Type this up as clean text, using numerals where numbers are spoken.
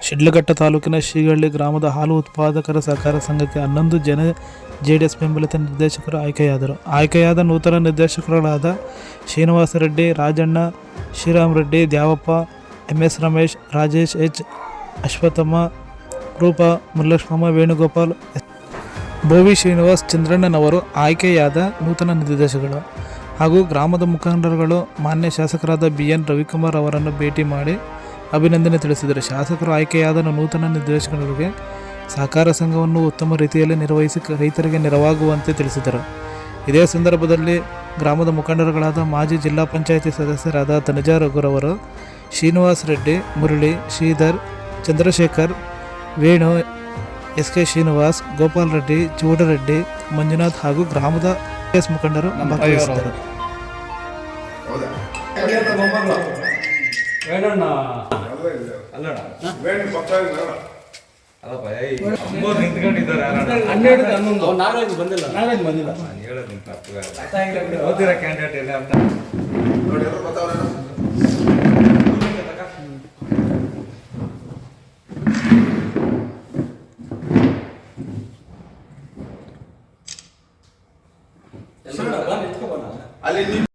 ಶಿಡ್ಲಘಟ್ಟ ತಾಲೂಕಿನ ಶ್ರೀಗಳ್ಳಿ ಗ್ರಾಮದ ಹಾಲು ಉತ್ಪಾದಕರ ಸಹಕಾರ ಸಂಘಕ್ಕೆ 11 ಜನ ಜೆಡಿಎಸ್ ಬೆಂಬಲಿತ ನಿರ್ದೇಶಕರು ಆಯ್ಕೆಯಾದರು. ಆಯ್ಕೆಯಾದ ನೂತನ ನಿರ್ದೇಶಕರುಗಳಾದ ಶ್ರೀನಿವಾಸ ರೆಡ್ಡಿ, ರಾಜಣ್ಣ, ಶ್ರೀರಾಮ್ ರೆಡ್ಡಿ, ದ್ಯಾವಪ್ಪ, MS ರಮೇಶ್, ರಾಜೇಶ್ H, ಅಶ್ವತ್ಥಮ್ಮ, ರೂಪಾ, ಮುಲ್ಲಕ್ಷ್ಮಮ್ಮ, ವೇಣುಗೋಪಾಲ್, ಬೋವಿ ಶ್ರೀನಿವಾಸ್, ಚಂದ್ರಣ್ಣನವರು ಆಯ್ಕೆಯಾದ ನೂತನ ನಿರ್ದೇಶಕರು. ಹಾಗೂ ಗ್ರಾಮದ ಮುಖಂಡರುಗಳು ಮಾನ್ಯ ಶಾಸಕರಾದ BN ರವಿಕುಮಾರ್ ಅವರನ್ನು ಭೇಟಿ ಮಾಡಿ ಅಭಿನಂದನೆ ತಿಳಿಸಿದರು. ಶಾಸಕರು ಆಯ್ಕೆಯಾದ ನೂತನ ನಿರ್ದೇಶಕರಿಗೆ ಸಹಕಾರ ಸಂಘವನ್ನು ಉತ್ತಮ ರೀತಿಯಲ್ಲಿ ನಿರ್ವಹಿಸಿ ರೈತರಿಗೆ ನೆರವಾಗುವಂತೆ ತಿಳಿಸಿದರು. ಇದೇ ಸಂದರ್ಭದಲ್ಲಿ ಗ್ರಾಮದ ಮುಖಂಡರುಗಳಾದ ಮಾಜಿ ಜಿಲ್ಲಾ ಪಂಚಾಯಿತಿ ಸದಸ್ಯರಾದ ತನುಜಾ ರಘುರವರು, ಶ್ರೀನಿವಾಸ ರೆಡ್ಡಿ, ಮುರಳಿ, ಶ್ರೀಧರ್, ಚಂದ್ರಶೇಖರ್, ವೇಣು, SK ಶ್ರೀನಿವಾಸ್, ಗೋಪಾಲ್ ರೆಡ್ಡಿ, ಚೂಡರೆಡ್ಡಿ, ಮಂಜುನಾಥ್ ಹಾಗೂ ಗ್ರಾಮದ ಮುಖಂಡರು ಭಾಗವಹಿಸಿದರು. ಅಲ್ಲಿ